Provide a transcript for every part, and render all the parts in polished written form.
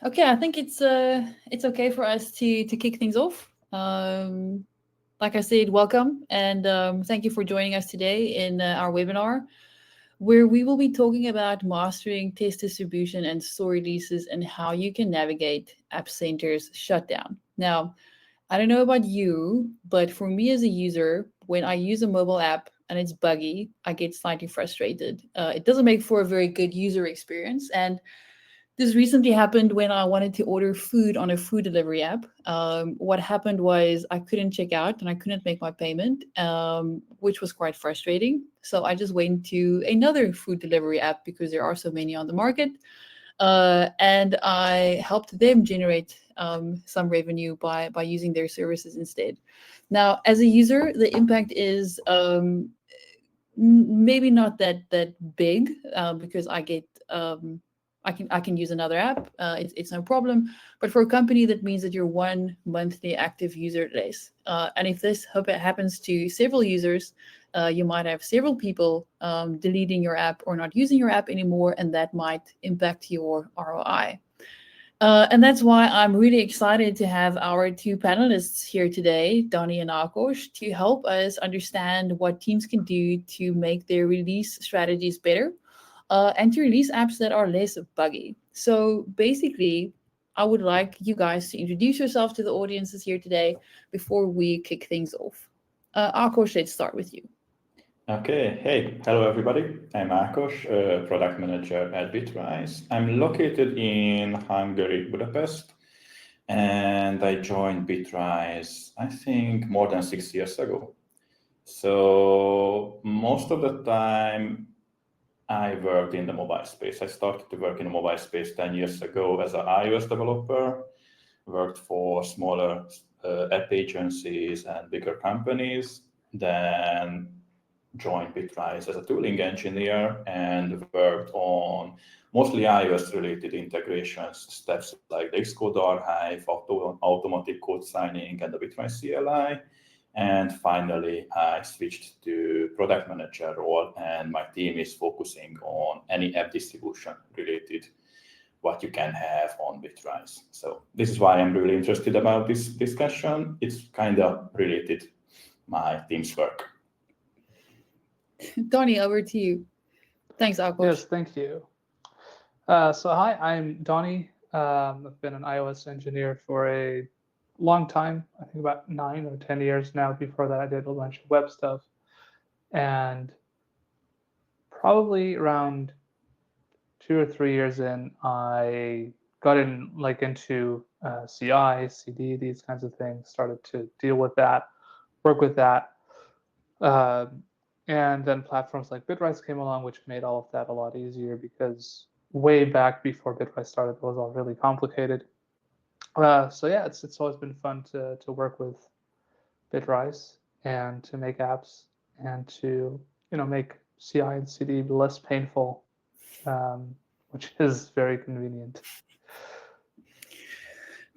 Okay, I think it's okay for us to kick things off. Like I said, welcome and thank you for joining us today in our webinar, where we will be talking about mastering test distribution and store releases and how you can navigate App Center's shutdown. Now, I don't know about you, but for me as a user, when I use a mobile app and it's buggy, I get slightly frustrated. It doesn't make for a very good user experience. And this recently happened when I wanted to order food on a food delivery app. What happened was I couldn't check out and I couldn't make my payment, which was quite frustrating. So I just went to another food delivery app because there are so many on the market. And I helped them generate some revenue by using their services instead. Now, as a user, the impact is maybe not that big because I get I can use another app. It's no problem. But for a company, that means that you're one monthly active user less. And if this happens to several users, you might have several people deleting your app or not using your app anymore, and that might impact your ROI. And that's why I'm really excited to have our two panelists here today, Donnie and Akosh, to help us understand what teams can do to make their release strategies better and to release apps that are less buggy. So basically, I would like you guys to introduce yourself to the audiences here today before we kick things off. Akosh, let's start with you. Okay, hey, hello everybody. I'm Ákos, product manager at Bitrise. I'm located in Hungary, Budapest, and I joined Bitrise, I think, more than 6 years ago. So most of the time I worked in the mobile space. I started to work in the mobile space 10 years ago as an iOS developer, worked for smaller app agencies and bigger companies, then joined Bitrise as a tooling engineer and worked on mostly iOS-related integrations, steps like the Xcode archive, automatic code signing, and the Bitrise CLI. And finally, I switched to product manager role, and my team is focusing on any app distribution related what you can have on Bitrise. So this is why I'm really interested about this discussion. It's kind of related my team's work. Donnie, over to you. Thanks, Akosh. Yes, thank you. So hi, I'm Donnie. I've been an iOS engineer for a long time, I think about 9 or 10 years now. Before that, I did a bunch of web stuff. And probably around 2 or 3 years in, I got into CI, CD, these kinds of things, started to deal with that, work with that. And then platforms like Bitrise came along, which made all of that a lot easier because way back before Bitrise started, it was all really complicated. So yeah, it's always been fun to work with Bitrise and to make apps and to make CI and CD less painful, which is very convenient.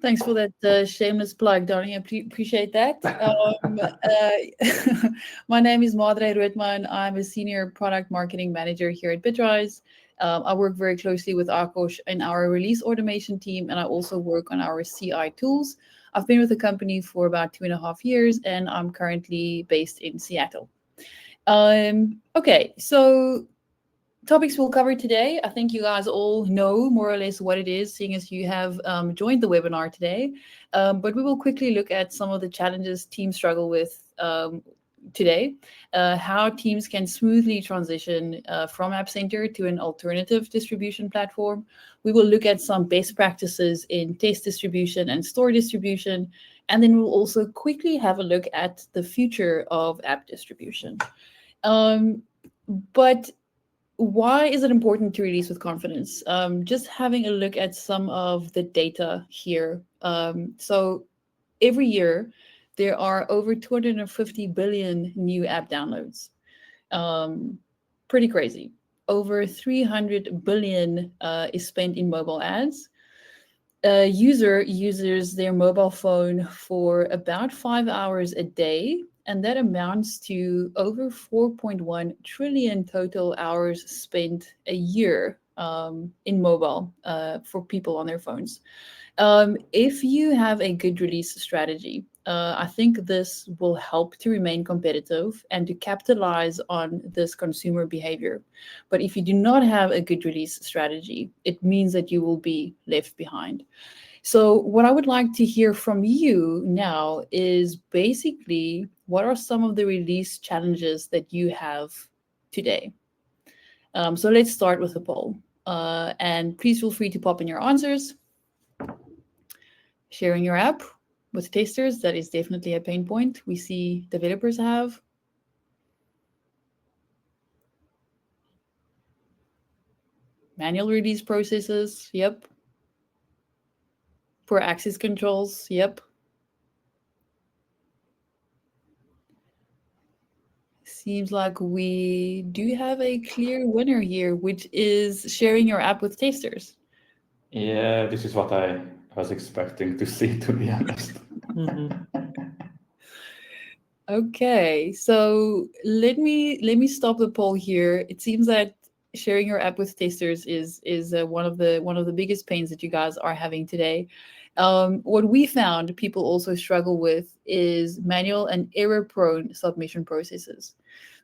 Thanks for that shameless plug, Donnie. I appreciate that. My name is Madré Roothman. I'm a senior product marketing manager here at Bitrise. I work very closely with Akosh in our release automation team, and I also work on our CI tools. I've been with the company for about 2.5 years, and I'm currently based in Seattle. Okay, so topics we'll cover today. I think you guys all know more or less what it is, seeing as you have joined the webinar today. But we will quickly look at some of the challenges teams struggle with today, how teams can smoothly transition from App Center to an alternative distribution platform. We will look at some best practices in test distribution and store distribution. And then we'll also quickly have a look at the future of app distribution. But why is it important to release with confidence? Just having a look at some of the data here. So every year, there are over 250 billion new app downloads. Pretty crazy. Over 300 billion is spent in mobile ads. A user uses their mobile phone for about 5 hours a day, and that amounts to over 4.1 trillion total hours spent a year in mobile for people on their phones. If you have a good release strategy, I think this will help to remain competitive and to capitalize on this consumer behavior. But if you do not have a good release strategy, it means that you will be left behind. So what I would like to hear from you now is basically, what are some of the release challenges that you have today? So let's start with the poll. And please feel free to pop in your answers. Sharing your app with testers, that is definitely a pain point we see developers have. Manual release processes, yep. Poor access controls, yep. Seems like we do have a clear winner here, which is sharing your app with testers. Yeah, this is what I was expecting to see, to be honest. Okay, so let me stop the poll here. It seems that sharing your app with testers is one of the biggest pains that you guys are having today. What we found people also struggle with is manual and error-prone submission processes.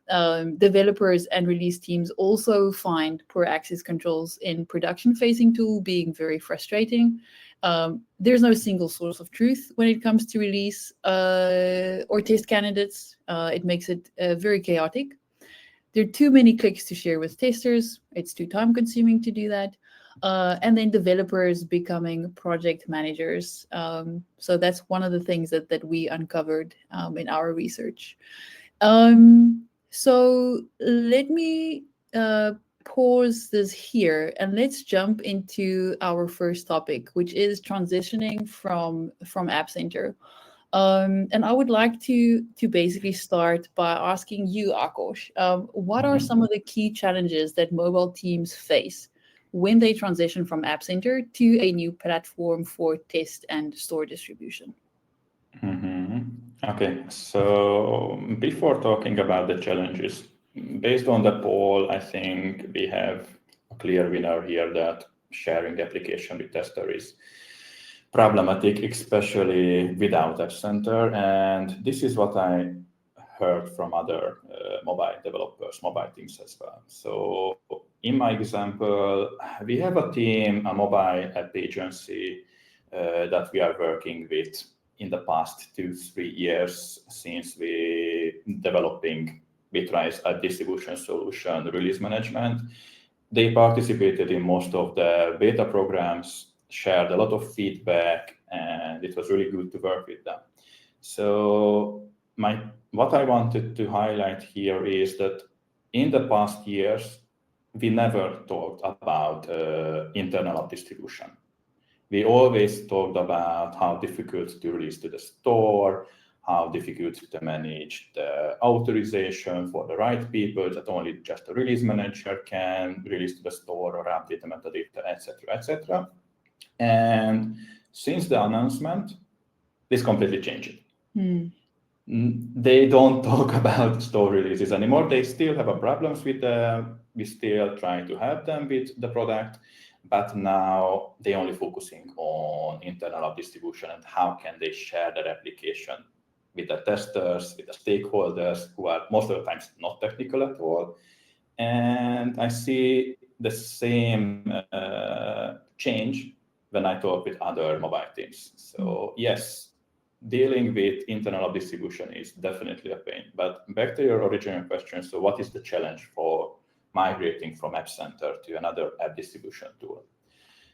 Developers and release teams also find poor access controls in production-facing tool being very frustrating. There's no single source of truth when it comes to release or test candidates. It makes it very chaotic. There are too many clicks to share with testers. It's too time-consuming to do that. And then developers becoming project managers. So that's one of the things that we uncovered in our research. So let me pause this here and let's jump into our first topic, which is transitioning from App Center. And I would like to basically start by asking you, Akosh, what are some of the key challenges that mobile teams face when they transition from App Center to a new platform for test and store distribution? Okay, so before talking about the challenges, based on the poll, I think we have a clear winner here that sharing application with tester is problematic, especially without App Center. And this is what I heard from other mobile developers, mobile teams as well. So in my example, we have a team, a mobile app agency that we are working with in the past 2-3 years since we developing Bitrise, a distribution solution, release management. They participated in most of the beta programs, shared a lot of feedback, and it was really good to work with them. So what I wanted to highlight here is that in the past years, we never talked about internal app distribution. We always talked about how difficult to release to the store, how difficult to manage the authorization for the right people, that only just a release manager can release to the store or update the metadata, etc., etc. And since the announcement, this completely changed. They don't talk about store releases anymore. They still have problems with we still trying to help them with the product, but now they're only focusing on internal app distribution and how can they share their application with the testers, with the stakeholders who are most of the times not technical at all. And I see the same change when I talk with other mobile teams. So yes, dealing with internal app distribution is definitely a pain. But back to your original question, so what is the challenge for migrating from App Center to another app distribution tool?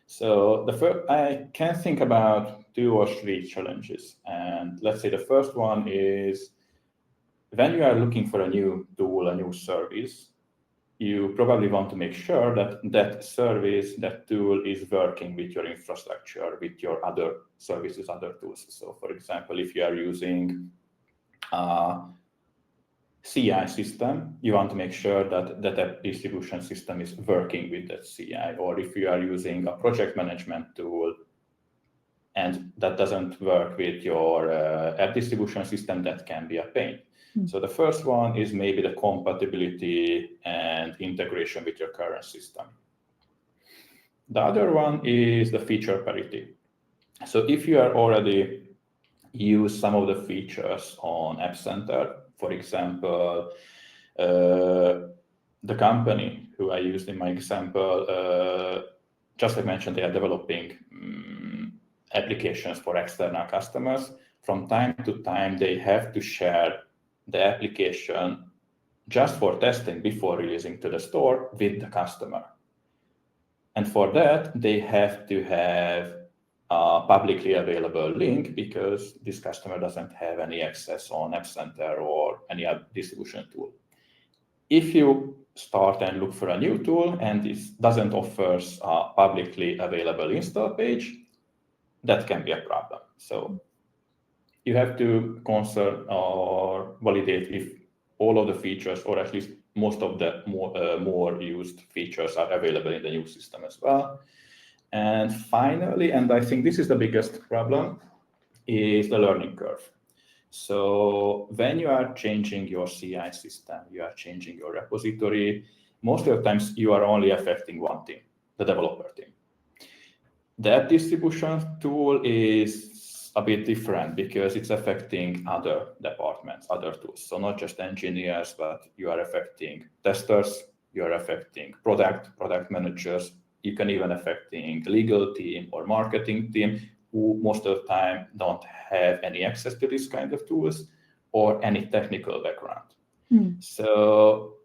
So I can think about 2 or 3 challenges. And let's say the first one is when you are looking for a new tool, a new service, you probably want to make sure that that service, that tool is working with your infrastructure, with your other services, other tools. So for example, if you are using a CI system, you want to make sure that that distribution system is working with that CI. Or if you are using a project management tool and that doesn't work with your app distribution system, that can be a pain. So the first one is maybe the compatibility and integration with your current system. The other one is the feature parity. So if you are already use some of the features on App Center, for example, the company who I used in my example, just like mentioned, they are developing applications for external customers. From time to time, they have to share the application just for testing before releasing to the store with the customer. And for that, they have to have a publicly available link because this customer doesn't have any access on App Center or any other distribution tool. If you start and look for a new tool and it doesn't offer a publicly available install page, that can be a problem. So you have to concern or validate if all of the features, or at least most of the more used features, are available in the new system as well. And finally, and I think this is the biggest problem, is the learning curve. So when you are changing your CI system, you are changing your repository, most of the times you are only affecting one team, the developer team. The app distribution tool is a bit different because it's affecting other departments, other tools. So not just engineers, but you are affecting testers, you are affecting product managers, you can even affecting legal team or marketing team, who most of the time don't have any access to this kind of tools or any technical background. So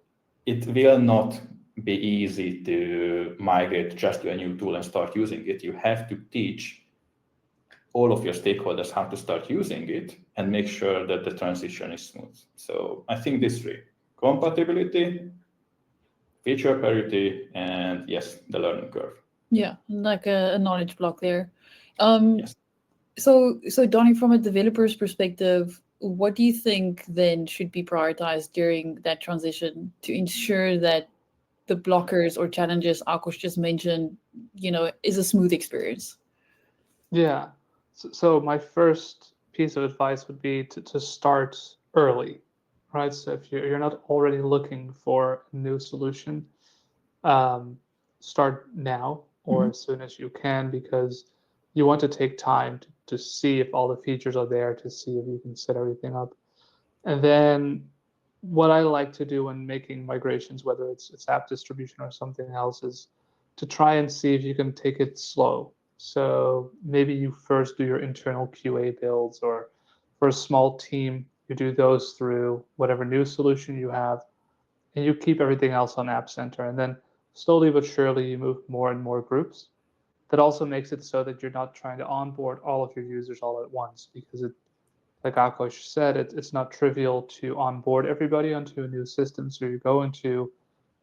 it will not be easy to migrate just to a new tool and start using it. You have to teach all of your stakeholders how to start using it and make sure that the transition is smooth. So I think these three: compatibility, feature parity, and yes, the learning curve. Yeah, like a knowledge block there. Yes. So Donnie, from a developer's perspective, what do you think then should be prioritized during that transition to ensure that the blockers or challenges Akos just mentioned, is a smooth experience? Yeah. So my first piece of advice would be to start early, right? So if you're not already looking for a new solution, start now or as soon as you can, because you want to take time to see if all the features are there, to see if you can set everything up. And then what I like to do when making migrations, whether it's app distribution or something else, is to try and see if you can take it slow. So maybe you first do your internal QA builds, or for a small team, you do those through whatever new solution you have, and you keep everything else on App Center. And then slowly but surely, you move more and more groups. That also makes it so that you're not trying to onboard all of your users all at once, because like Akos said, it's not trivial to onboard everybody onto a new system. So you're going to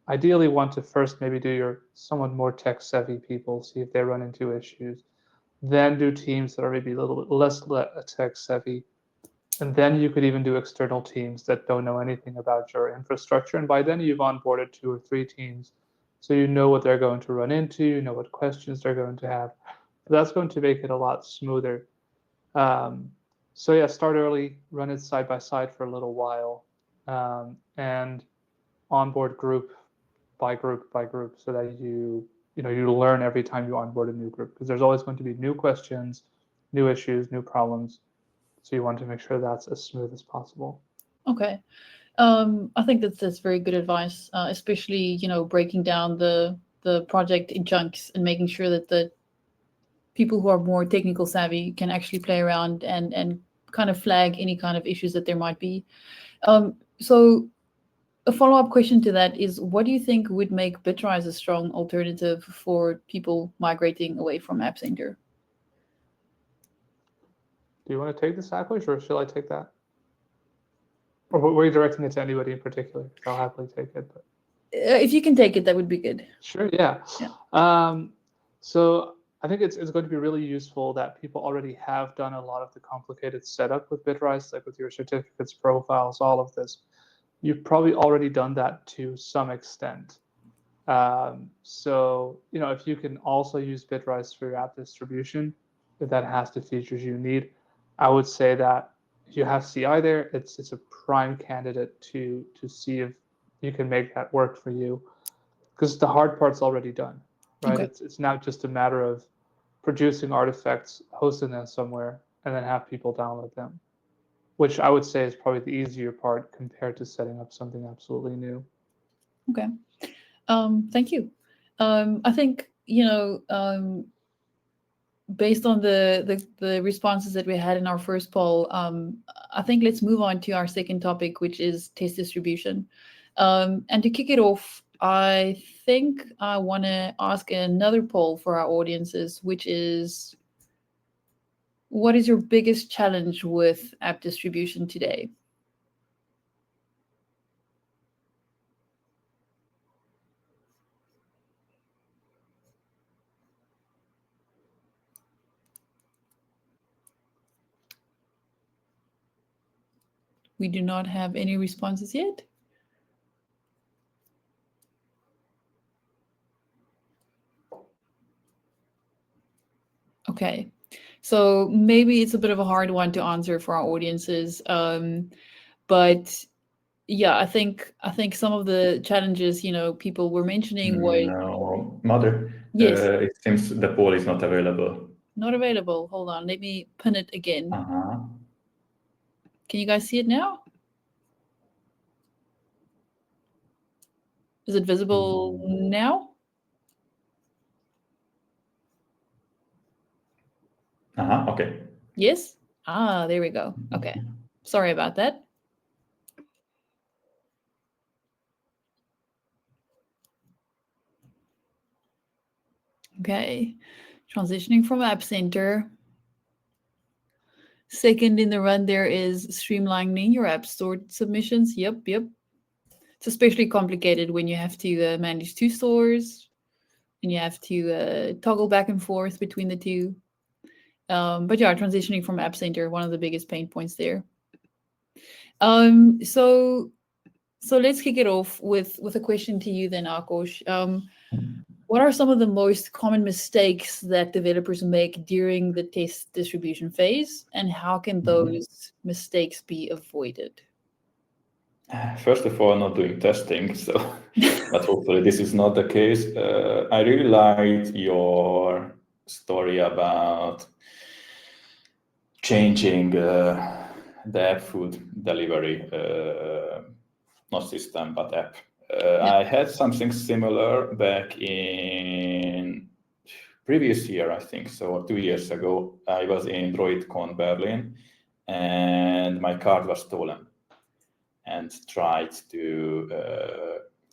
ideally want to first maybe do your somewhat more tech savvy people, see if they run into issues, then do teams that are maybe a little bit less tech savvy. And then you could even do external teams that don't know anything about your infrastructure. And by then you've onboarded 2 or 3 teams. So you know what they're going to run into, you know what questions they're going to have. That's going to make it a lot smoother. So yeah, start early, run it side by side for a little while, and onboard group by group by group, so that you learn every time you onboard a new group, because there's always going to be new questions, new issues, new problems. So you want to make sure that's as smooth as possible. Okay. I think that's very good advice, especially, breaking down the project in chunks and making sure that the people who are more technical savvy can actually play around and kind of flag any kind of issues that there might be. So a follow-up question to that is, what do you think would make Bitrise a strong alternative for people migrating away from App Center? Do you want to take this, Akos, or shall I take that? Or were you directing it to anybody in particular? I'll happily take it. But if you can take it, that would be good. Sure, yeah. So I think it's going to be really useful that people already have done a lot of the complicated setup with Bitrise, like with your certificates, profiles, all of this. You've probably already done that to some extent. So, if you can also use Bitrise for your app distribution, if that has the features you need, I would say that if you have CI there, it's a prime candidate to see if you can make that work for you, because the hard part's already done, right? Okay. It's not just a matter of producing artifacts, hosting them somewhere, and then have people download them, which I would say is probably the easier part compared to setting up something absolutely new. Okay. Thank you. I think, based on the responses that we had in our first poll, I think let's move on to our second topic, which is test distribution. And to kick it off, I think I want to ask another poll for our audiences, which is, what is your biggest challenge with app distribution today? We do not have any responses yet. Okay, so maybe it's a bit of a hard one to answer for our audiences, but yeah, I think some of the challenges people were mentioning was No, Madré, yes, it seems the poll is not available. not available. Hold on, let me pin it again. Uh-huh. Can you guys see it now? Is it visible now? Okay. Yes? Ah, there we go. Okay. Sorry about that. Okay. Transitioning from App Center. Second in the run there is streamlining your App Store submissions. Yep. It's especially complicated when you have to manage two stores and you have to toggle back and forth between the two. But yeah, transitioning from App Center, one of the biggest pain points there. So let's kick it off with a question to you then, Akosh. What are some of the most common mistakes that developers make during the test distribution phase, and how can those mistakes be avoided? First of all, not doing testing, so but hopefully this is not the case. I really liked your story about changing the app food delivery, not system, but app. I had something similar back in previous year, I think, so 2 years ago. I was in DroidCon Berlin, and my card was stolen, and tried to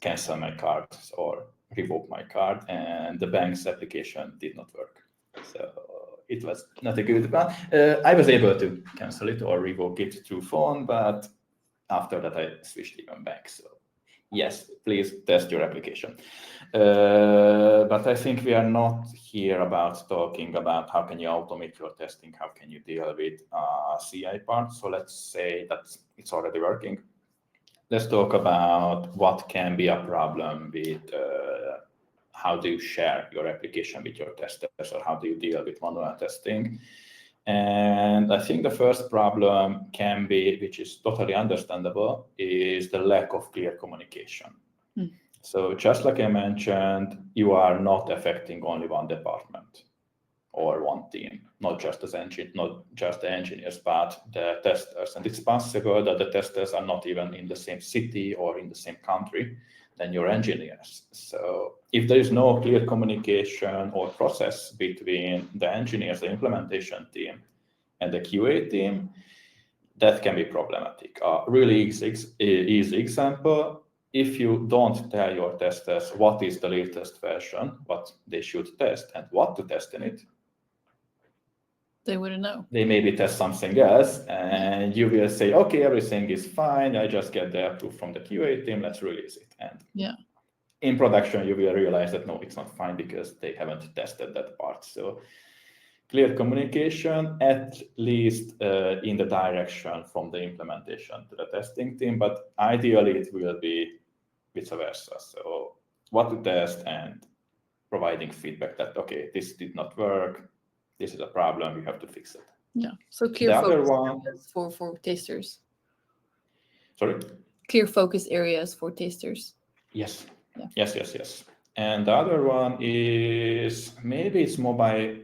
cancel my card or revoke my card, and the bank's application did not work. So it was not a good one. I was able to cancel it or revoke it through phone, but after that I switched even back. So yes, please test your application. But I think we are not here about talking about how can you automate your testing, how can you deal with CI part. So let's say that it's already working. Let's talk about what can be a problem with how do you share your application with your testers, or how do you deal with manual testing. And I think the first problem can be, which is totally understandable, is the lack of clear communication. So just like I mentioned, you are not affecting only one department or one team, not just the engineers, but the testers. And it's possible that the testers are not even in the same city or in the same country than your engineers. So if there is no clear communication or process between the engineers, the implementation team, and the QA team, that can be problematic. Really easy example, if you don't tell your testers what is the latest version, what they should test, and what to test in it, they wouldn't know. They maybe test something else, and you will say, okay, everything is fine. I just get the approval from the QA team. Let's release it. And in production, you will realize that no, it's not fine because they haven't tested that part. So clear communication, at least in the direction from the implementation to the testing team, but ideally it will be vice versa. So what to test and providing feedback that, okay, this did not work. This is a problem, you have to fix it. Yeah, so clear focus areas for testers. Sorry? Clear focus areas for testers. Yes. Yeah. Yes. And the other one is maybe it's mobile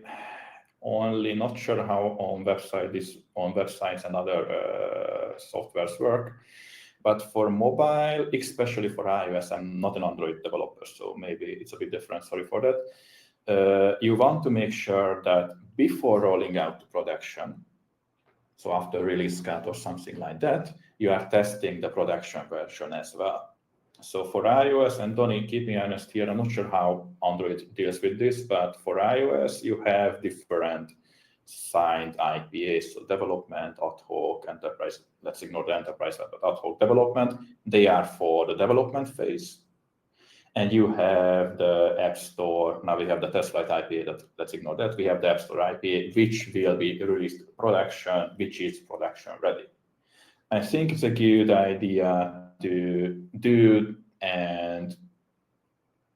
only, not sure how on websites and other softwares work. But for mobile, especially for iOS, I'm not an Android developer, so maybe it's a bit different. Sorry for that. You want to make sure that before rolling out to production, so after release cut or something like that, you are testing the production version as well. So for iOS, and Donnie, keep me honest here, I'm not sure how Android deals with this, but for iOS, you have different signed IPAs, so development, ad hoc, enterprise. Let's ignore the enterprise, but ad hoc development, they are for the development phase. And you have the Appstore, now we have the test flight IPA, let's ignore that. We have the Appstore IPA, which will be released to production, which is production ready. I think it's a good idea to do and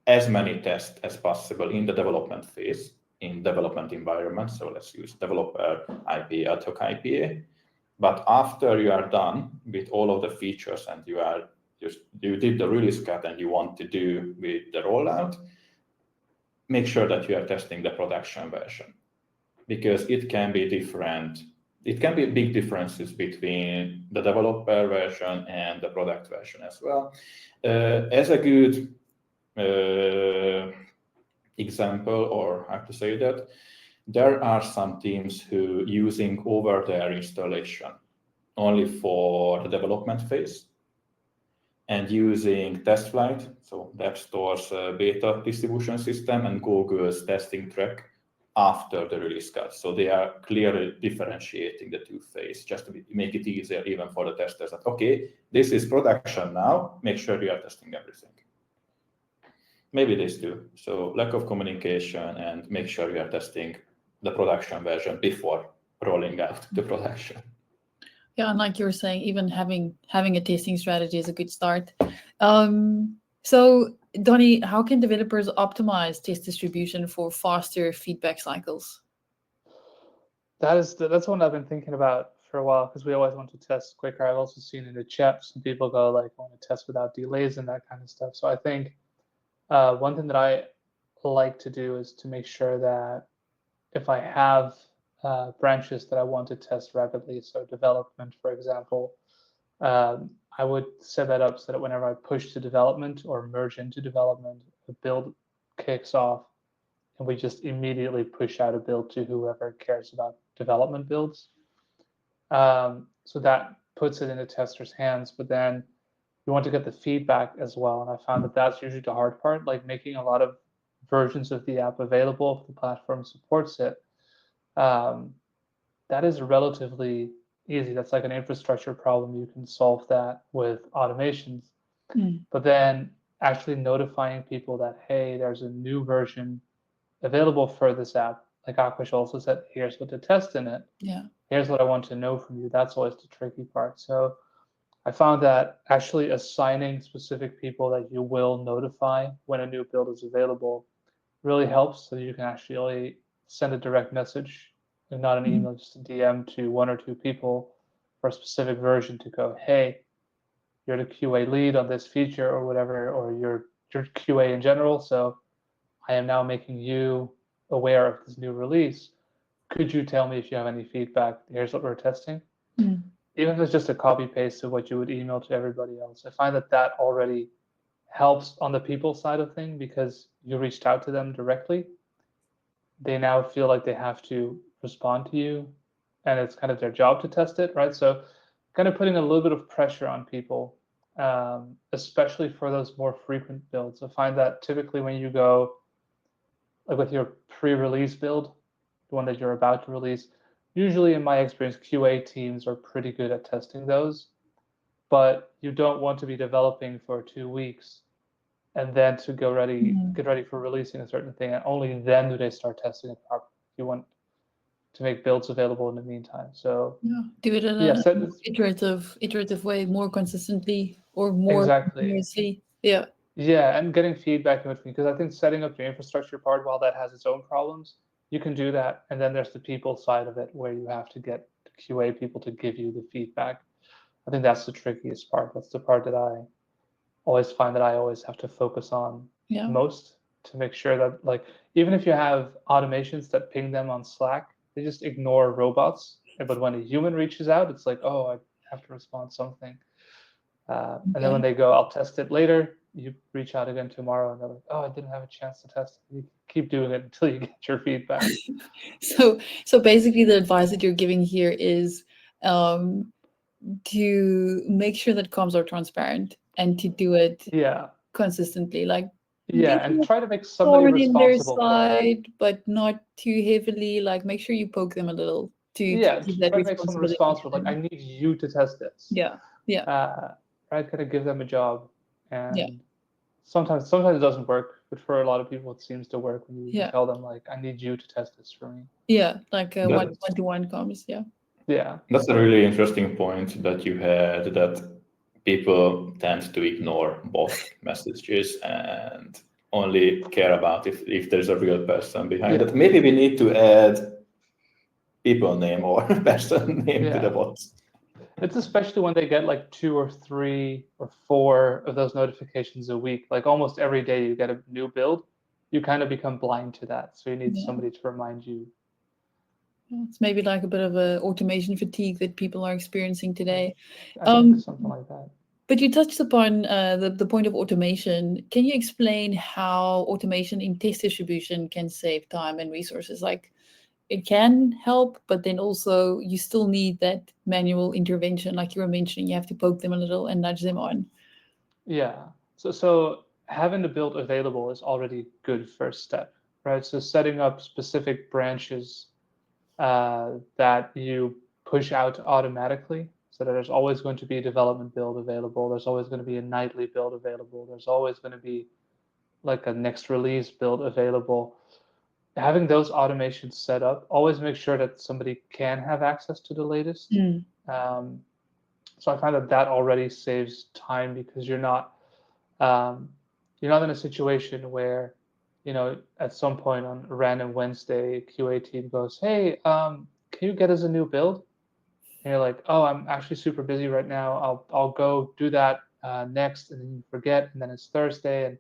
as many tests as possible in the development phase, in development environment. So let's use developer IPA, ad hoc IPA. But after you are done with all of the features and you did the release cut and you want to do with the rollout, make sure that you are testing the production version, because it can be different. It can be big differences between the developer version and the product version as well. As a good example, or how to say that, there are some teams who using over-the-air installation only for the development phase and using test flight, so the App Store's beta distribution system and Google's testing track after the release cut. So they are clearly differentiating the two phases just to make it easier even for the testers that, okay, this is production now, make sure you are testing everything. Maybe these two. So lack of communication and make sure you are testing the production version before rolling out the production. Yeah, and like you were saying, even having a testing strategy is a good start. So, Donnie, how can developers optimize test distribution for faster feedback cycles? That's one I've been thinking about for a while, because we always want to test quicker. I've also seen in the chat some people go like, I want to test without delays and that kind of stuff. So I think one thing that I like to do is to make sure that if I have branches that I want to test rapidly, so development, for example, I would set that up so that whenever I push to development or merge into development, the build kicks off and we just immediately push out a build to whoever cares about development builds. So that puts it in the tester's hands, but then you want to get the feedback as well. And I found that that's usually the hard part, like making a lot of versions of the app available if the platform supports it. That is relatively easy. That's like an infrastructure problem. You can solve that with automations. But then actually notifying people that, hey, there's a new version available for this app. Like Akash also said, here's what to test in it. Yeah. Here's what I want to know from you. That's always the tricky part. So I found that actually assigning specific people that you will notify when a new build is available really helps, so you can actually send a direct message and not an email, just a DM to one or two people for a specific version to go, hey, you're the QA lead on this feature or whatever, or you're QA in general, so I am now making you aware of this new release. Could you tell me if you have any feedback? Here's what we're testing. Even if it's just a copy paste of what you would email to everybody else, I find that that already helps on the people side of things, because you reached out to them directly. They now feel like they have to respond to you, and it's kind of their job to test it, right? So kind of putting a little bit of pressure on people, especially for those more frequent builds. I find that typically when you go like with your pre-release build, the one that you're about to release, usually in my experience, QA teams are pretty good at testing those, but you don't want to be developing for 2 weeks and then to get ready for releasing a certain thing, and only then do they start testing it properly. You want to make builds available in the meantime. So do it in an iterative way, more consistently or more continuously. Yeah, and getting feedback in between, because I think setting up the infrastructure part, while that has its own problems, you can do that, and then there's the people side of it where you have to get QA people to give you the feedback. I think that's the trickiest part. That's the part that I always find that I always have to focus on most, to make sure that, like, even if you have automations that ping them on Slack, they just ignore robots. But when a human reaches out, it's like, oh, I have to respond something. And then when they go, I'll test it later, you reach out again tomorrow and they're like, oh, I didn't have a chance to test it. You keep doing it until you get your feedback. So basically the advice that you're giving here is to make sure that comms are transparent and to do it consistently. Like and try to make somebody responsible for it. But not too heavily. Like make sure you poke them a little to keep that try to make someone responsible. Like, I need you to test this. Right, kind of give them a job, and sometimes it doesn't work, but for a lot of people it seems to work when you tell them, like, I need you to test this for me. Like one-to-one comms. That's a really interesting point that you had, that people tend to ignore bot messages and only care about if there's a real person behind it. Maybe we need to add people name or person name to the bots. It's especially when they get like 2 or 3 or 4 of those notifications a week. Like almost every day you get a new build, you kind of become blind to that. So you need somebody to remind you. It's maybe like a bit of a automation fatigue that people are experiencing today. I think something like that. But you touched upon the point of automation. Can you explain how automation in test distribution can save time and resources? Like, it can help, but then also you still need that manual intervention. Like you were mentioning, you have to poke them a little and nudge them on. Yeah. So having the build available is already good first step, right? So setting up specific branches that you push out automatically, so that there's always going to be a development build available. There's always going to be a nightly build available. There's always going to be like a next release build available. Having those automations set up, always make sure that somebody can have access to the latest. So I find that already saves time, because you're not in a situation where, at some point on a random Wednesday, QA team goes, hey, can you get us a new build? And you're like, oh, I'm actually super busy right now. I'll go do that next, and then you forget, and then it's Thursday. And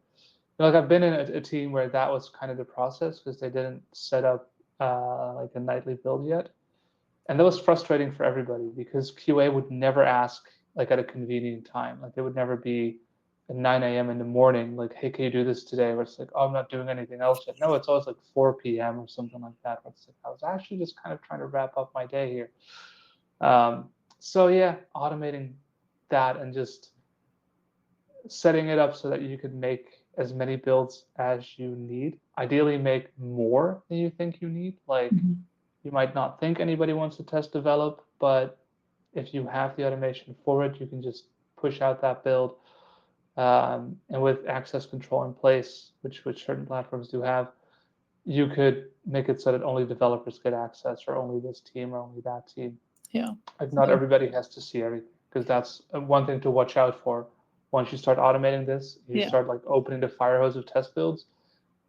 like, I've been in a team where that was kind of the process, because they didn't set up like a nightly build yet. And that was frustrating for everybody, because QA would never ask like at a convenient time. Like, they would never be at 9 a.m. in the morning, like, hey, can you do this today? Where it's like, oh, I'm not doing anything else yet. No, it's always like 4 p.m. or something like that. Where it's like, I was actually just kind of trying to wrap up my day here. So yeah, automating that and just setting it up so that you can make as many builds as you need. Ideally, make more than you think you need. Like, you might not think anybody wants to test develop, but if you have the automation for it, you can just push out that build. And with access control in place, which certain platforms do have, you could make it so that only developers get access, or only this team, or only that team. Like, not everybody has to see everything, because that's one thing to watch out for. Once you start automating this, you start like opening the fire hose of test builds.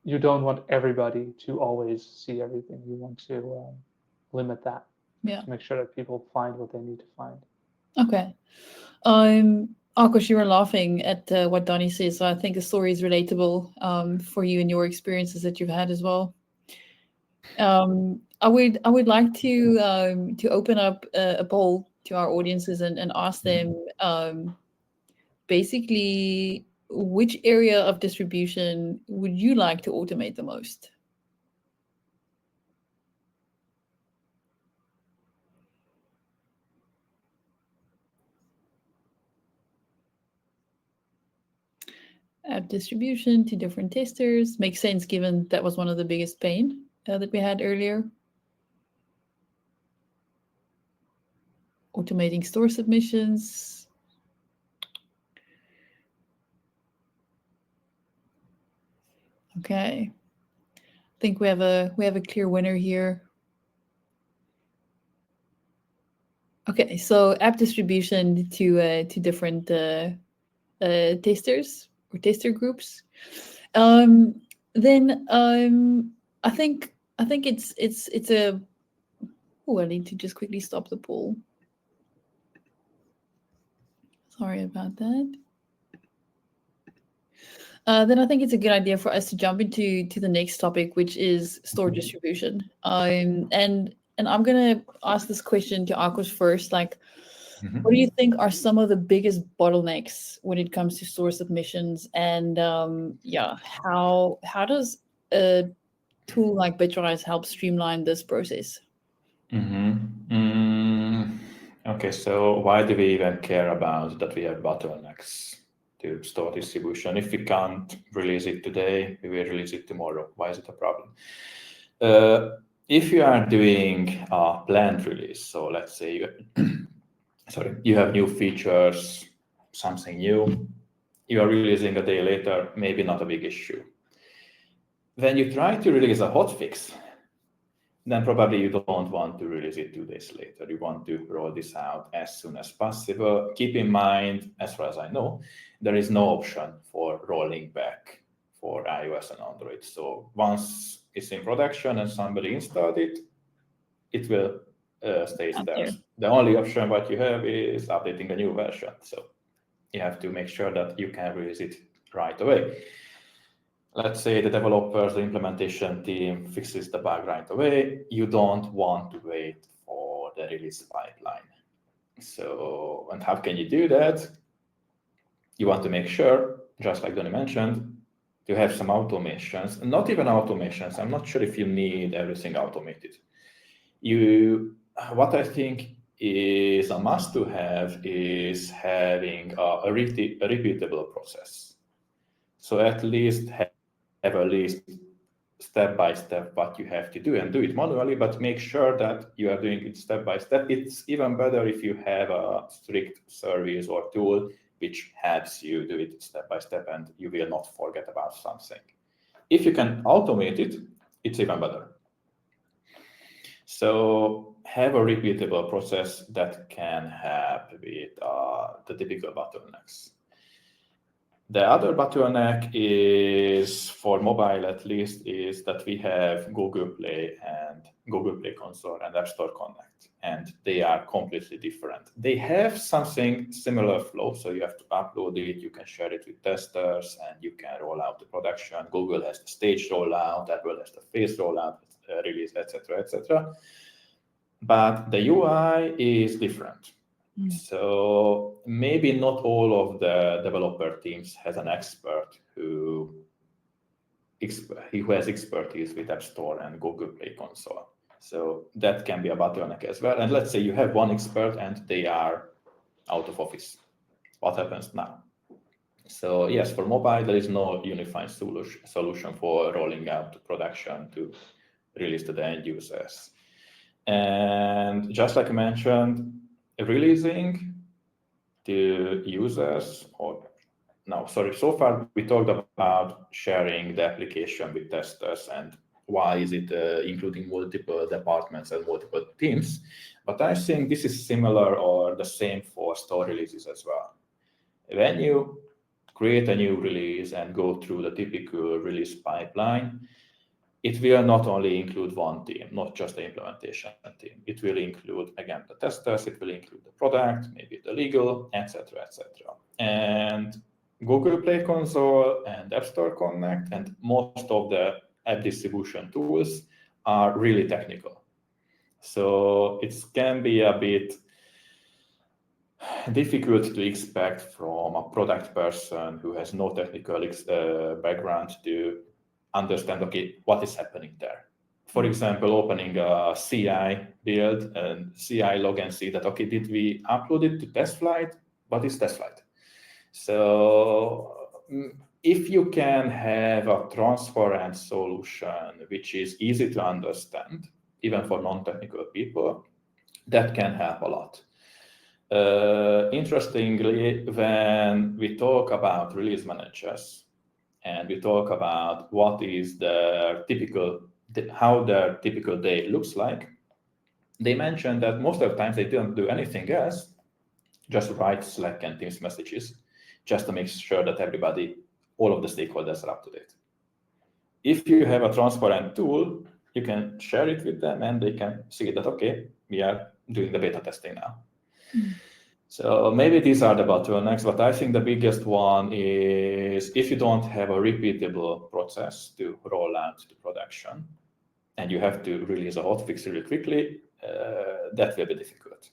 You don't want everybody to always see everything. You want to limit that to make sure that people find what they need to find. Okay. Akash, you were laughing at what Donnie says, so I think the story is relatable for you and your experiences that you've had as well. I would like to open up a poll to our audiences and ask them basically, which area of distribution would you like to automate the most? App distribution to different testers makes sense, given that was one of the biggest pain that we had earlier. Automating store submissions. Okay, I think we have a clear winner here. Okay, so app distribution to different testers or tester groups. Then I think it's a. Oh, I need to just quickly stop the poll. Sorry about that. Then I think it's a good idea for us to jump into the next topic, which is store distribution. And I'm gonna ask this question to Akos first. Like, what do you think are some of the biggest bottlenecks when it comes to store submissions? And how does a tool like Bitrise help streamline this process? Okay, so why do we even care about that we have bottlenecks to store distribution? If we can't release it today, we will release it tomorrow. Why is it a problem? If you are doing a planned release, so let's say you have new features, something new, you are releasing a day later, maybe not a big issue. When you try to release a hotfix, then probably you don't want to release it 2 days later. You want to roll this out as soon as possible. Keep in mind, as far as I know, there is no option for rolling back for iOS and Android. So once it's in production and somebody installed it, it will stay there. The only option what you have is updating a new version. So you have to make sure that you can release it right away. Let's say the developers, the implementation team fixes the bug right away. You don't want to wait for the release pipeline. So, and how can you do that? You want to make sure, just like Donnie mentioned, to have some automations. Not even automations. I'm not sure if you need everything automated. What I think is a must to have is having a repeatable process. So at least have at least step by step what you have to do, and do it manually, but make sure that you are doing it step by step. It's even better if you have a strict service or tool which helps you do it step by step and you will not forget about something. If you can automate it, it's even better. So have a repeatable process that can help with the typical bottlenecks. The other bottleneck is, for mobile at least, is that we have Google Play and Google Play Console and Appstore Connect, and they are completely different. They have something similar flow, so you have to upload it, you can share it with testers, and you can roll out the production. Google has the stage rollout, Apple has the phase rollout, release, etc., etc. But the UI is different. So maybe not all of the developer teams has an expert who has expertise with App Store and Google Play Console. So that can be a bottleneck as well. And let's say you have one expert and they are out of office. What happens now? So yes, for mobile, there is no unified solution for rolling out production to release to the end users. And just like I mentioned, releasing to users, so far we talked about sharing the application with testers and why is it including multiple departments and multiple teams. But I think this is similar or the same for store releases as well. When you create a new release and go through the typical release pipeline, it will not only include one team, not just the implementation team. It will include, again, the testers, it will include the product, maybe the legal, etc., etc. And Google Play Console and App Store Connect and most of the app distribution tools are really technical. So it can be a bit difficult to expect from a product person who has no technical background to understand, okay, what is happening there. For example, opening a CI build and CI log and see that, okay, did we upload it to test flight? What is test flight? So if you can have a transparent solution, which is easy to understand, even for non-technical people, that can help a lot. Interestingly, when we talk about release managers, and we talk about what is how their typical day looks like, they mention that most of the times they don't do anything else, just write Slack and Teams messages, just to make sure that all of the stakeholders are up to date. If you have a transparent tool, you can share it with them and they can see that, okay, we are doing the beta testing now. So maybe these are the bottlenecks, but I think the biggest one is if you don't have a repeatable process to roll out to production, and you have to release a hotfix really quickly, that will be difficult.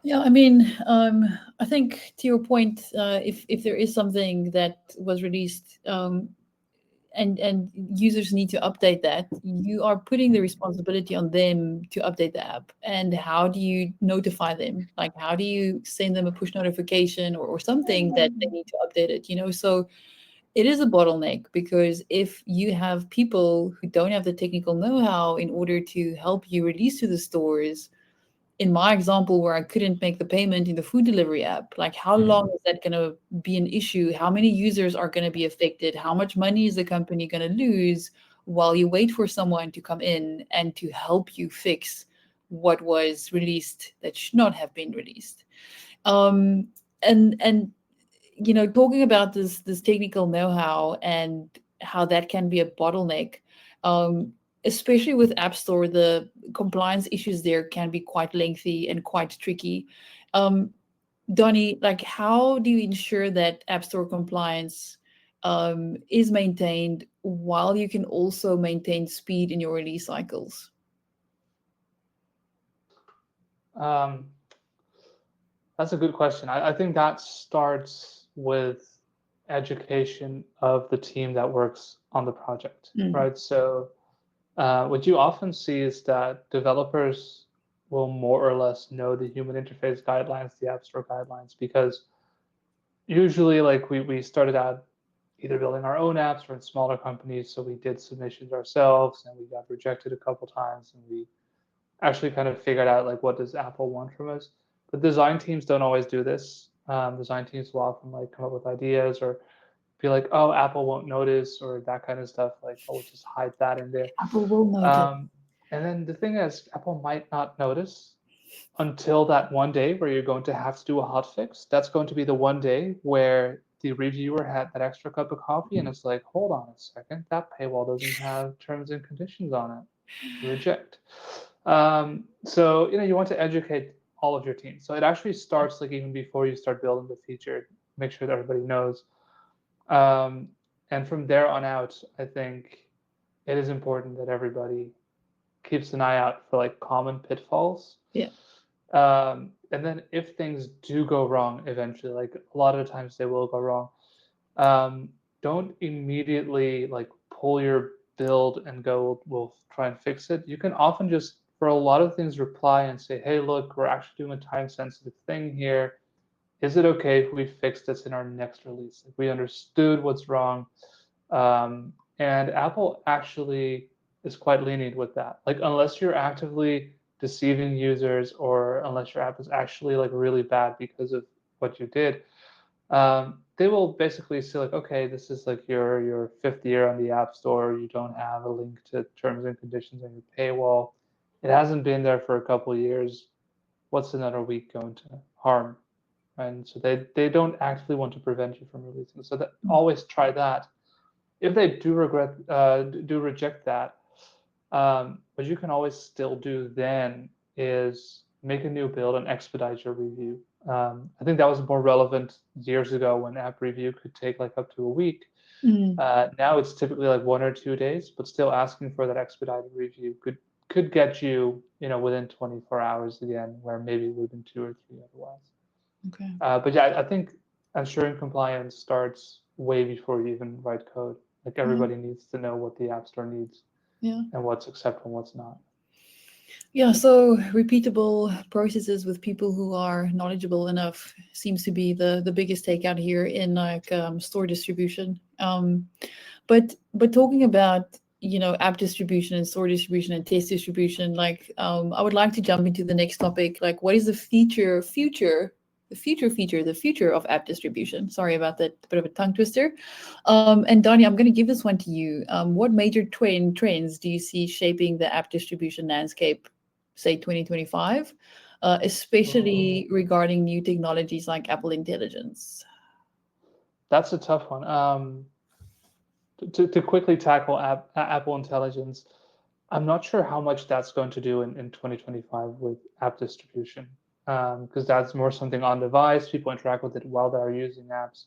Yeah, I mean, I think to your point, if there is something that was released and users need to update that, you are putting the responsibility on them to update the app. And how do you notify them? Like, how do you send them a push notification or something that they need to update it? You know, so it is a bottleneck, because if you have people who don't have the technical know-how in order to help you release to the stores, in my example where I couldn't make the payment in the food delivery app, like how long is that going to be an issue? How many users are going to be affected? How much money is the company going to lose while you wait for someone to come in and to help you fix what was released that should not have been released? And you know, talking about this technical know-how and how that can be a bottleneck, especially with Appstore, the compliance issues there can be quite lengthy and quite tricky. Donnie, like, how do you ensure that Appstore compliance is maintained while you can also maintain speed in your release cycles? That's a good question. I think that starts with education of the team that works on the project, right? So what you often see is that developers will more or less know the human interface guidelines, the App Store guidelines, because usually, like, we started out either building our own apps or in smaller companies, so we did submissions ourselves and we got rejected a couple times, and we actually kind of figured out, like, what does Apple want from us. But design teams don't always do this. Design teams will often, like, come up with ideas or be like, oh, Apple won't notice, or that kind of stuff. Like, oh, we'll just hide that in there. Apple will notice. And then the thing is, Apple might not notice until that one day where you're going to have to do a hotfix. That's going to be the one day where the reviewer had that extra cup of coffee and it's like, hold on a second, that paywall doesn't have terms and conditions on it. Reject. So, you know, you want to educate all of your teams. So it actually starts, like, even before you start building the feature, make sure that everybody knows. And from there on out, I think it is important that everybody keeps an eye out for, like, common pitfalls. Yeah. And then if things do go wrong eventually, like, a lot of the times they will go wrong, don't immediately, like, pull your build and go, we'll try and fix it. You can often just, for a lot of things, reply and say, hey, look, we're actually doing a time-sensitive thing here. Is it okay if we fix this in our next release? Like, we understood what's wrong. And Apple actually is quite lenient with that. Like, unless you're actively deceiving users, or unless your app is actually, like, really bad because of what you did, they will basically say, like, okay, this is, like, your 5th year on the App Store. You don't have a link to terms and conditions on your paywall. It hasn't been there for a couple of years. What's another week going to harm? And so they don't actually want to prevent you from releasing. So that, always try that. If they do reject that, what you can always still do then is make a new build and expedite your review. I think that was more relevant years ago when app review could take, like, up to a week. Now it's typically, like, 1 or 2 days, but still asking for that expedited review could get you, you know, within 24 hours again, where maybe within 2 or 3 otherwise. Okay. But yeah, I think ensuring compliance starts way before you even write code. Like, everybody needs to know what the App Store needs, and what's acceptable and what's not. Yeah, so repeatable processes with people who are knowledgeable enough seems to be the biggest takeout here in, like, store distribution. But talking about, you know, app distribution and store distribution and test distribution, like, I would like to jump into the next topic. Like, what is the future of app distribution? Sorry about that, bit of a tongue twister. And Donnie, I'm going to give this one to you. What major trends do you see shaping the app distribution landscape, say 2025, especially regarding new technologies like Apple Intelligence? That's a tough one. To quickly tackle Apple Intelligence, I'm not sure how much that's going to do in 2025 with app distribution. because that's more something on device. People interact with it while they're using apps.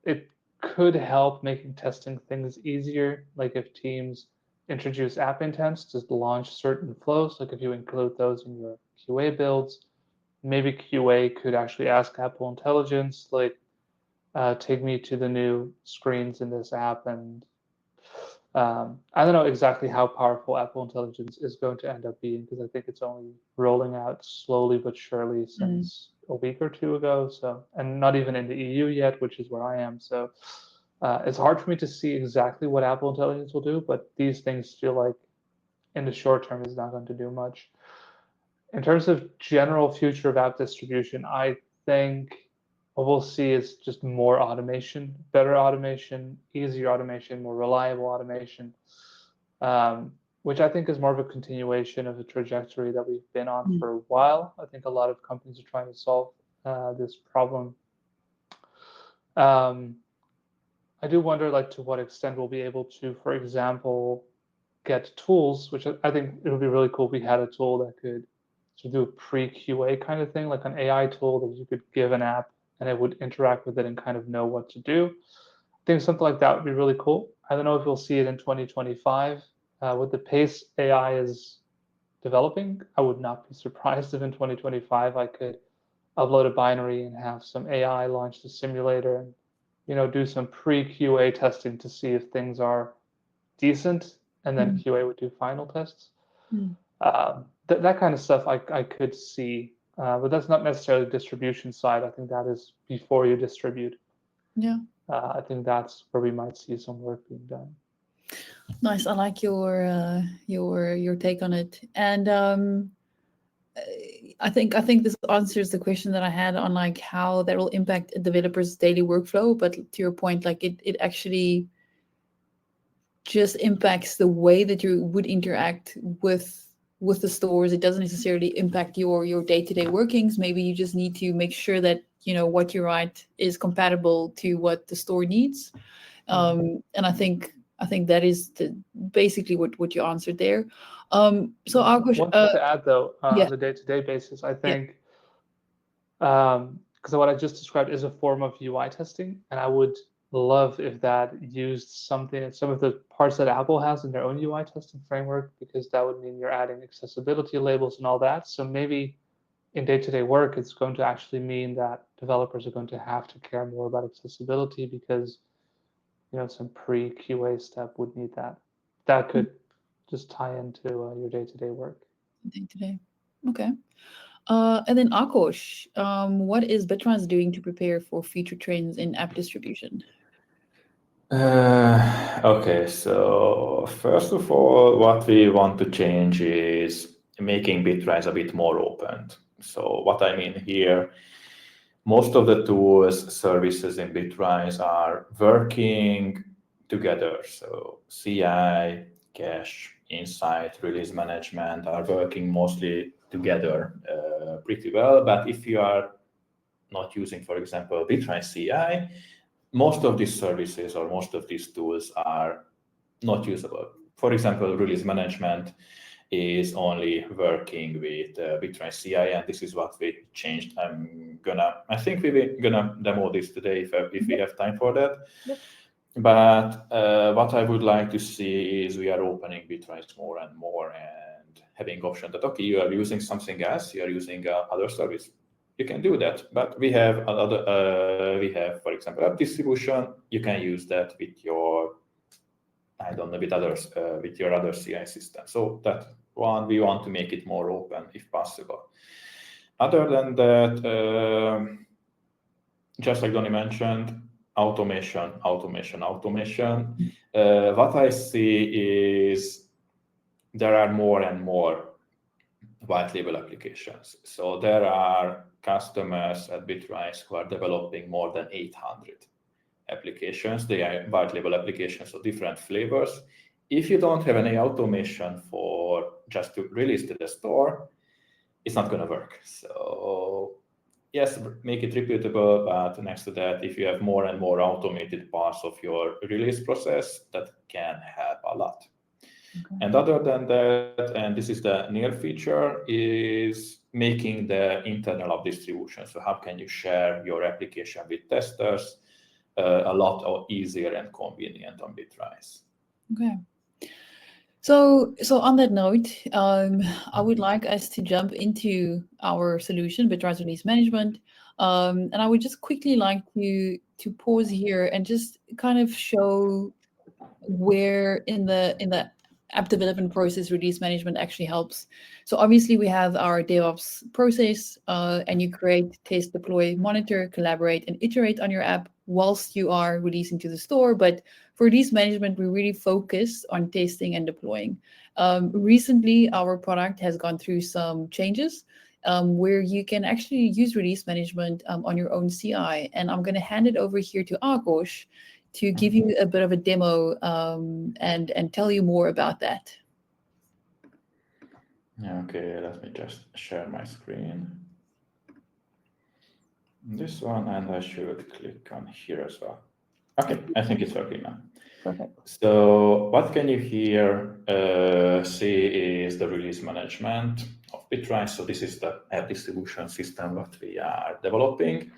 It could help making testing things easier, like if teams introduce app intents to launch certain flows, like if you include those in your QA builds, maybe QA could actually ask Apple Intelligence, like, take me to the new screens in this app. And I don't know exactly how powerful Apple Intelligence is going to end up being, because I think it's only rolling out slowly but surely since a week or two ago. So, and not even in the EU yet, which is where I am. So it's hard for me to see exactly what Apple Intelligence will do, but these things feel like in the short term is not going to do much. In terms of general future of app distribution, I think what we'll see is just more automation, better automation, easier automation, more reliable automation, which I think is more of a continuation of the trajectory that we've been on for a while. I think a lot of companies are trying to solve this problem. I do wonder, like, to what extent we'll be able to, for example, get tools, which I think it would be really cool if we had a tool that could sort of do a pre-QA kind of thing, like an AI tool that you could give an app and it would interact with it and kind of know what to do. I think something like that would be really cool. I don't know if we'll see it in 2025. With the pace AI is developing, I would not be surprised if in 2025 I could upload a binary and have some AI launch the simulator and, you know, do some pre-QA testing to see if things are decent, and then QA would do final tests. That kind of stuff I could see, but that's not necessarily the distribution side. I think that is before you distribute. Yeah. I think that's where we might see some work being done. Nice. I like your take on it, and I think this answers the question that I had on like how that will impact a developer's daily workflow. But to your point, like it actually just impacts the way that you would interact with the stores. It doesn't necessarily impact your day-to-day workings. Maybe you just need to make sure that, you know, what you write is compatible to what the store needs. And I think that is basically what you answered there. So our question, one thing to add though, yeah. on the day-to-day basis, I think, because what I just described is a form of UI testing, and I would love if that used some of the parts that Apple has in their own UI testing framework, because that would mean you're adding accessibility labels and all that. So maybe in day-to-day work, it's going to actually mean that developers are going to have to care more about accessibility, because, you know, some pre-QA step would need that. That could just tie into your day-to-day work. Day-to-day. Okay. And then Akosh, what is Bitrise doing to prepare for future trends in app distribution? Okay, so first of all, what we want to change is making Bitrise a bit more open. So what I mean here, most of the tools, services in Bitrise are working together. So CI, cache, insight, release management are working mostly together pretty well. But if you are not using, for example, Bitrise CI, most of these services or most of these tools are not usable. For example, release management is only working with Bitrise CI, and this is what we changed. I think we're gonna demo this today if we have time for that. Yep. But what I would like to see is we are opening Bitrise more and more and having option that, okay, you are using something else, you are using other service. You can do that, but we have for example, app distribution. You can use that with your, I don't know, with others, with your other CI system. So that one, we want to make it more open if possible. Other than that, just like Donnie mentioned, automation. What I see is there are more and more white label applications. So there are customers at Bitrise who are developing more than 800 applications. They are white label applications of different flavors. If you don't have any automation for just to release to the store, it's not going to work. So yes, make it repeatable, but next to that, if you have more and more automated parts of your release process, that can help a lot. And other than that, and this is the near feature, is making the internal app distribution. So how can you share your application with testers a lot easier and convenient on Bitrise. Okay. So on that note, I would like us to jump into our solution, Bitrise Release Management. And I would just quickly like to pause here and just kind of show where in the app development process release management actually helps. So obviously we have our DevOps process, and you create, test, deploy, monitor, collaborate, and iterate on your app whilst you are releasing to the store. But for release management, we really focus on testing and deploying. Recently, our product has gone through some changes where you can actually use release management on your own CI. And I'm going to hand it over here to Akosh to give you a bit of a demo and tell you more about that. Okay, let me just share my screen. This one, and I should click on here as well. Okay, I think it's working now. Perfect. So what can you here see is the release management of Bitrise. So this is the app distribution system that we are developing.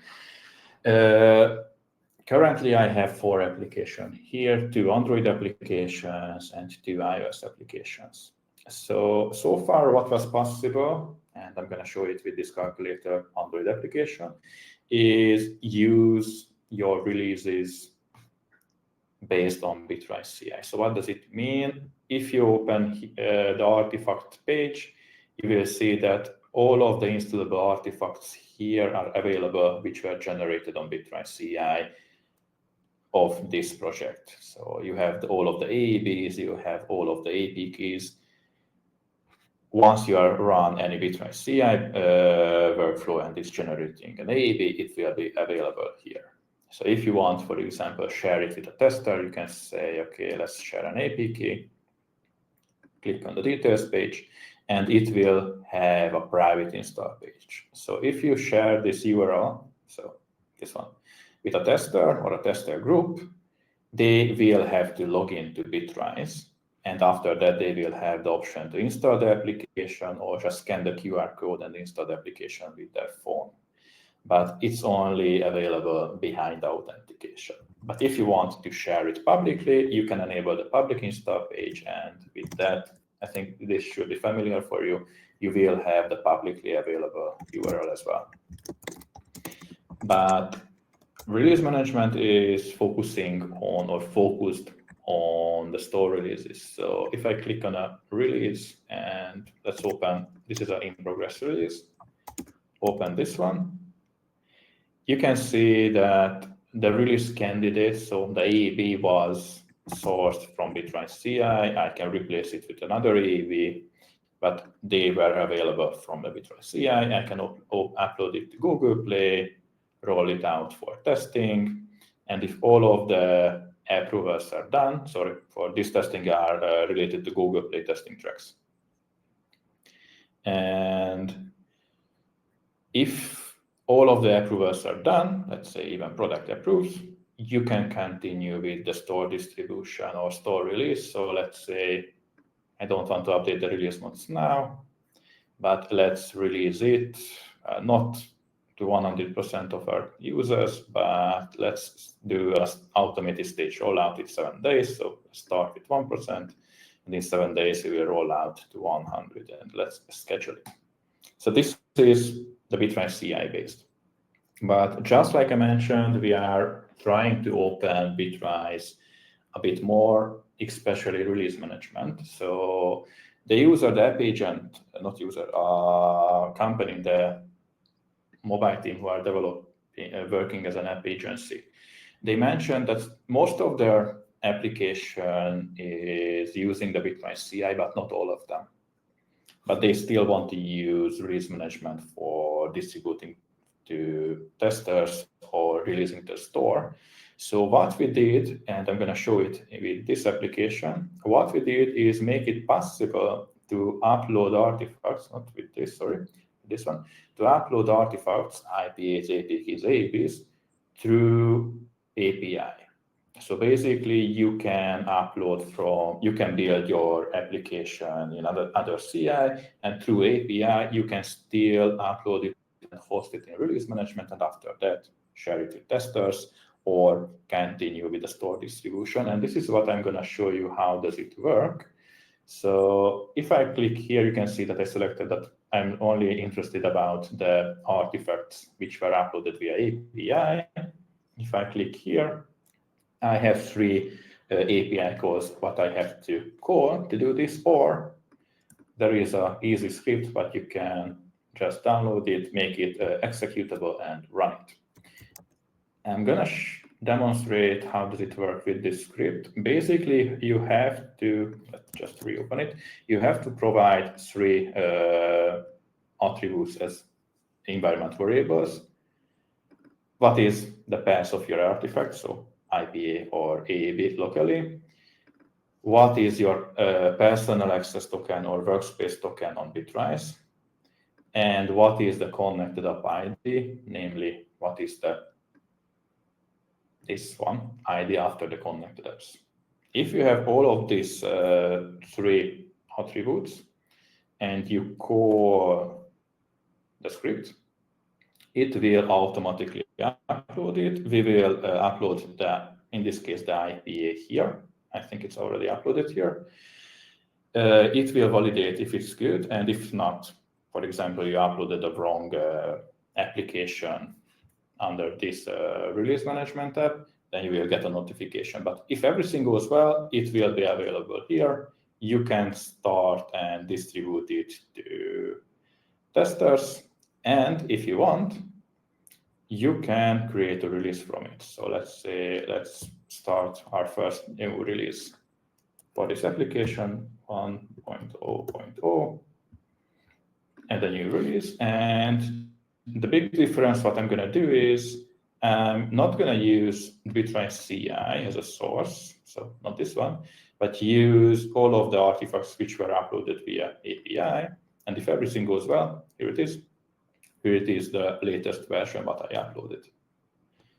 Currently, I have 4 applications here, 2 Android applications and 2 iOS applications. So far what was possible, and I'm going to show it with this calculator Android application, is use your releases based on Bitrise CI. So what does it mean? If you open the artifact page, you will see that all of the installable artifacts here are available, which were generated on Bitrise CI of this project. So you have all of the AEBs, you have all of the AP keys. Once you are run any Bitrise CI workflow and it's generating an AEB, it will be available here. So if you want, for example, share it with a tester, you can say, okay, let's share an AP key, click on the details page, and it will have a private install page. So if you share this URL, so this one, with a tester or a tester group, they will have to log into Bitrise. And after that, they will have the option to install the application or just scan the QR code and install the application with their phone. But it's only available behind the authentication. But if you want to share it publicly, you can enable the public install page. And with that, I think this should be familiar for you. You will have the publicly available URL as well. But release management is focusing on or focused on the store releases. So if I click on a release and let's open, this is an in-progress release, open this one, you can see that the release candidate, so the AEB was sourced from Bitrise CI. I can replace it with another AEB, but they were available from the Bitrise CI. I can upload it to Google Play, roll it out for testing, and if all of the approvals are done, sorry, for this testing are related to Google Play testing tracks. And if all of the approvals are done, let's say even product approves, you can continue with the store distribution or store release. So let's say I don't want to update the release notes now, but let's release it, not to 100% of our users, but let's do an automated stage rollout in 7 days. So start with 1%, and in 7 days we will roll out to 100, and let's schedule it. So this is the Bitrise CI based. But just like I mentioned, we are trying to open Bitrise a bit more, especially release management. So the user, the app agent, not user, company, the mobile team who are developing, working as an app agency, they mentioned that most of their application is using the Bitrise CI, but not all of them. But they still want to use release management for distributing to testers or releasing to the store. So what we did, and I'm going to show it with this application, what we did is make it possible to upload artifacts, not with this, sorry, this one, to upload artifacts, IPAs, AP keys, APs, through API. So basically, you can build your application in other CI, and through API, you can still upload it and host it in release management, and after that, share it with testers or continue with the store distribution. And this is what I'm going to show you. How does it work? So if I click here, you can see that I selected that I'm only interested about the artifacts which were uploaded via API. If I click here, I have 3 API calls what I have to call to do this, or there is an easy script, but you can just download it, make it executable, and run it. I'm going to demonstrate how does it work with this script. Basically, you have to, let's just reopen it, you have to provide 3 attributes as environment variables. What is the path of your artifact, so IPA or AAB locally? What is your personal access token or workspace token on Bitrise? And what is the connected app ID, namely, what is this one, ID after the connected apps? If you have all of these 3 attributes and you call the script, it will automatically upload it. We will upload in this case, the IPA here. I think it's already uploaded here. It will validate if it's good, and if not, for example, you uploaded the wrong application under this release management app, then you will get a notification. But if everything goes well, it will be available here. You can start and distribute it to testers. And if you want, you can create a release from it. So let's start our first new release for this application, 1.0.0, and a new release. And the big difference, what I'm going to do is I'm not going to use Bitrise CI as a source, so not this one, but use all of the artifacts which were uploaded via API. And if everything goes well, here it is. Here it is, the latest version what I uploaded.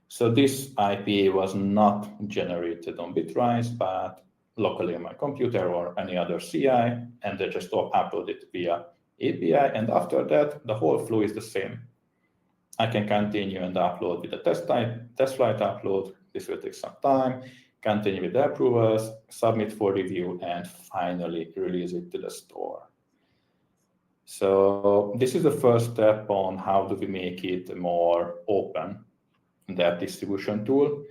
So this IPA was not generated on Bitrise, but locally on my computer or any other CI, and they just upload it via API. And after that, the whole flow is the same. I can continue and upload with the test flight upload. This will take some time. Continue with the approvals, submit for review, and finally release it to the store. So this is the first step on how do we make it more open, that distribution tool.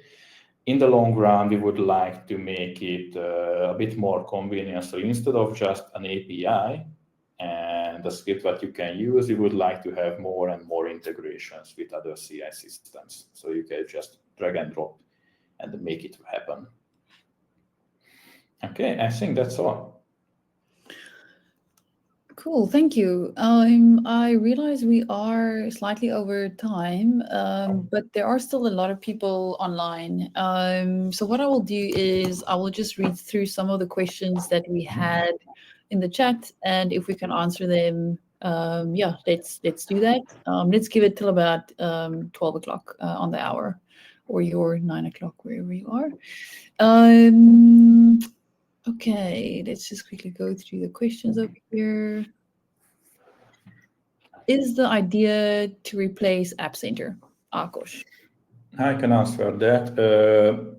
In the long run, we would like to make it a bit more convenient. So instead of just an API and the script that you can use, we would like to have more and more integrations with other CI systems. So you can just drag and drop and make it happen. Okay, I think that's all. Cool, thank you. I realize we are slightly over time, but there are still a lot of people online. So what I will do is I will just read through some of the questions that we had in the chat, and if we can answer them, yeah, let's do that. Let's give it till about 12 o'clock on the hour, or your 9 o'clock, wherever you are. Okay, let's just quickly go through the questions over here. Is the idea to replace App Center? Akos. I can answer that.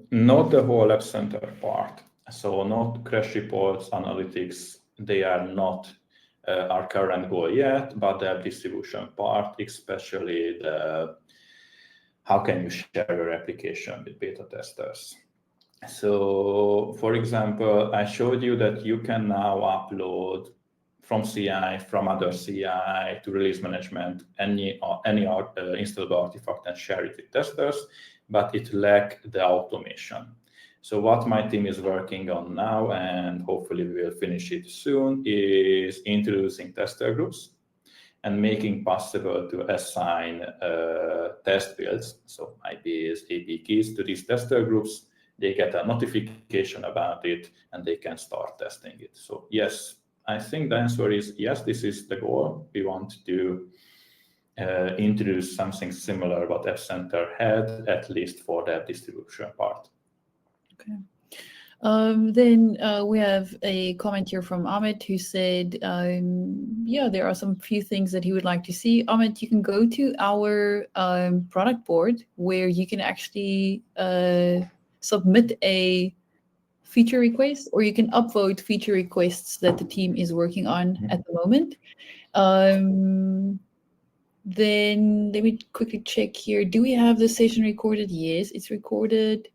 Not the whole App Center part. So not crash reports, analytics, they are not our current goal yet, but the app distribution part, especially the how can you share your application with beta testers. So, for example, I showed you that you can now upload from CI, from other CI to release management, any installable artifact and share it with testers, but it lacks the automation. So what my team is working on now, and hopefully we will finish it soon, is introducing tester groups and making possible to assign test builds, so IPs, AP keys to these tester groups. They get a notification about it and they can start testing it. So yes, I think the answer is yes, this is the goal. We want to introduce something similar what App Center had, at least for that distribution part. Okay. Then we have a comment here from Ahmed who said, yeah, there are some few things that he would like to see. Ahmed, you can go to our product board where you can actually submit a feature request, or you can upvote feature requests that the team is working on at the moment. Then let me quickly check here. Do we have the session recorded? Yes, it's recorded.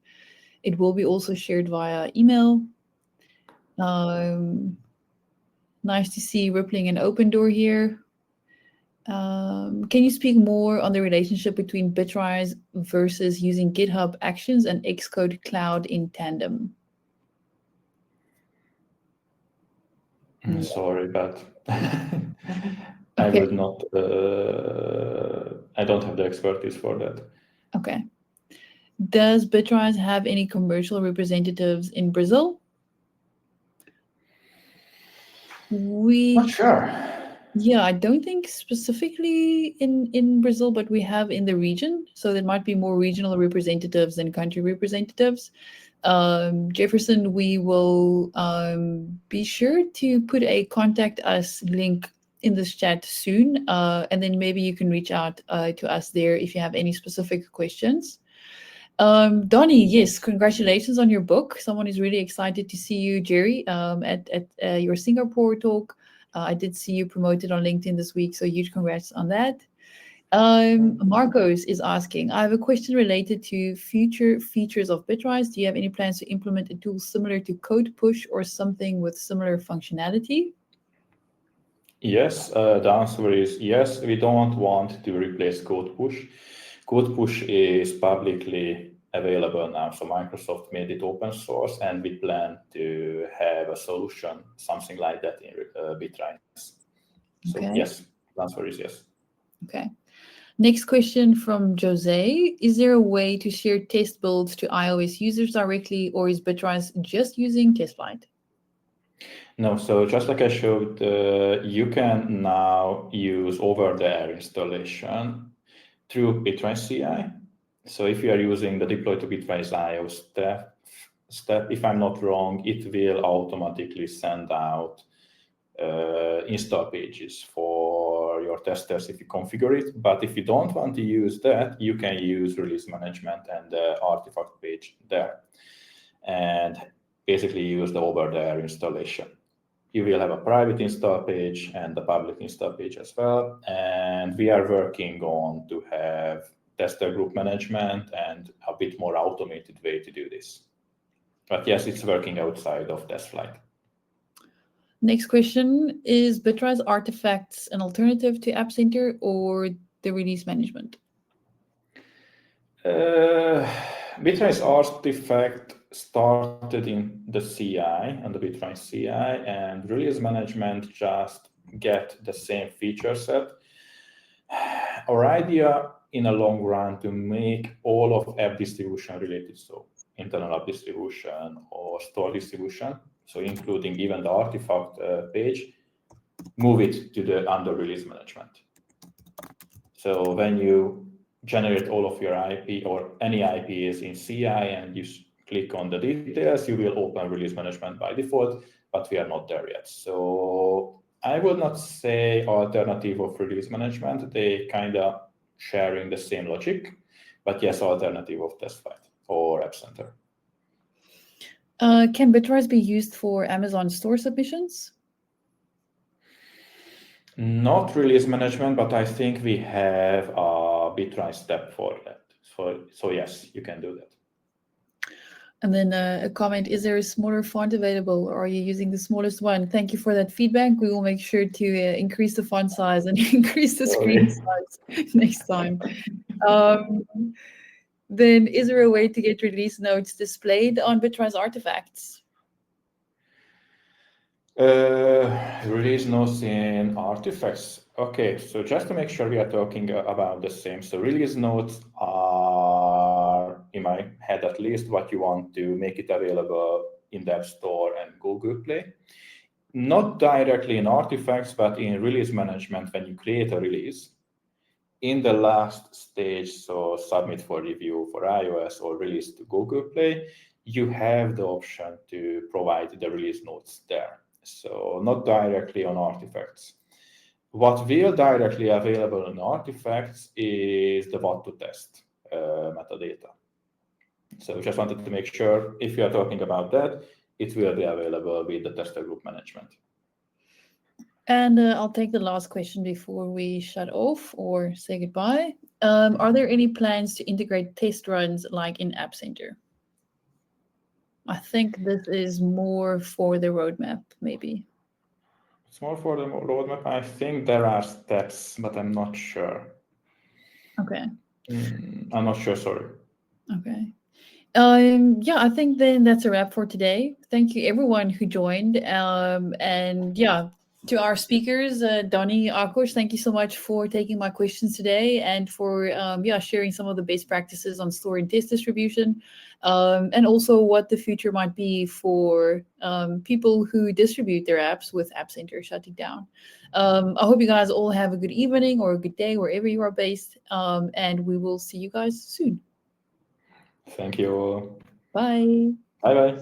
It will be also shared via email. Nice to see Rippling and Open Door here. Can you speak more on the relationship between Bitrise versus using GitHub Actions and Xcode Cloud in tandem? Sorry, but I Okay. would not. I don't have the expertise for that. Okay. Does Bitrise have any commercial representatives in Brazil? Not sure. Yeah, I don't think specifically in Brazil, but we have in the region. So there might be more regional representatives than country representatives. Jefferson, we will be sure to put a contact us link in this chat soon. And then maybe you can reach out to us there if you have any specific questions. Donnie, yes, congratulations on your book. Someone is really excited to see you, Jerry, at your Singapore talk. I did see you promoted on LinkedIn this week, so huge congrats on that. Marcos is asking, I have a question related to future features of Bitrise. Do you have any plans to implement a tool similar to Code Push or something with similar functionality? Yes, the answer is yes. We don't want to replace Code Push. Code Push is publicly available now, so Microsoft made it open source, and we plan to have a solution, something like that in Bitrise. So Okay. yes, the answer is yes. Okay. Next question from Jose. Is there a way to share test builds to iOS users directly, or is Bitrise just using TestFlight? No, so just like I showed, you can now use over-the-air installation through Bitrise CI. So if you are using the deploy to Bitrise IO step, if I'm not wrong, it will automatically send out install pages for your testers if you configure it. But if you don't want to use that, you can use release management and the artifact page there, and basically use the over-the-air installation. You will have a private install page and the public install page as well. And we are working on to have tester group management and a bit more automated way to do this. But yes, it's working outside of TestFlight. Next question, is Bitrise Artifacts an alternative to App Center or the release management? Bitrise Artifact started in the CI and the Bitrise CI, and release management just get the same feature set. Our idea in a long run to make all of app distribution related, so internal app distribution or store distribution, so including even the artifact page, move it to the under release management. So when you generate all of your IP or any IPs in CI and you click on the details, you will open release management by default, but we are not there yet. So I would not say alternative of release management. They kind of sharing the same logic, but yes, alternative of TestFlight or App Center. Can Bitrise be used for Amazon store submissions? Not release management, but I think we have a Bitrise step for that. So yes, you can do that. And then a comment, is there a smaller font available, or are you using the smallest one? Thank you for that feedback. We will make sure to increase the font size and increase the screen size next time. Then is there a way to get release notes displayed on Bitrise Artifacts? Release notes in artifacts. Okay, so just to make sure we are talking about the same. So release notes are, in my head at least, what you want to make it available in the App Store and Google Play. Not directly in artifacts, but in release management, when you create a release, in the last stage, so submit for review for iOS or release to Google Play, you have the option to provide the release notes there. So not directly on artifacts. What will directly available on artifacts is the what to test metadata. So just wanted to make sure if you are talking about that, it will be available with the tester group management. And I'll take the last question before we shut off or say goodbye. Are there any plans to integrate test runs like in App Center? I think this is more for the roadmap, maybe. It's more for the roadmap. I think there are steps, but I'm not sure. Okay. I'm not sure, sorry. Okay. Yeah, I think then that's a wrap for today. Thank you everyone who joined. And yeah, to our speakers, Donnie, Akos, thank you so much for taking my questions today and for sharing some of the best practices on store and test distribution, and also what the future might be for people who distribute their apps with App Center shutting down. I hope you guys all have a good evening or a good day wherever you are based, and we will see you guys soon. Thank you. Bye. Bye-bye.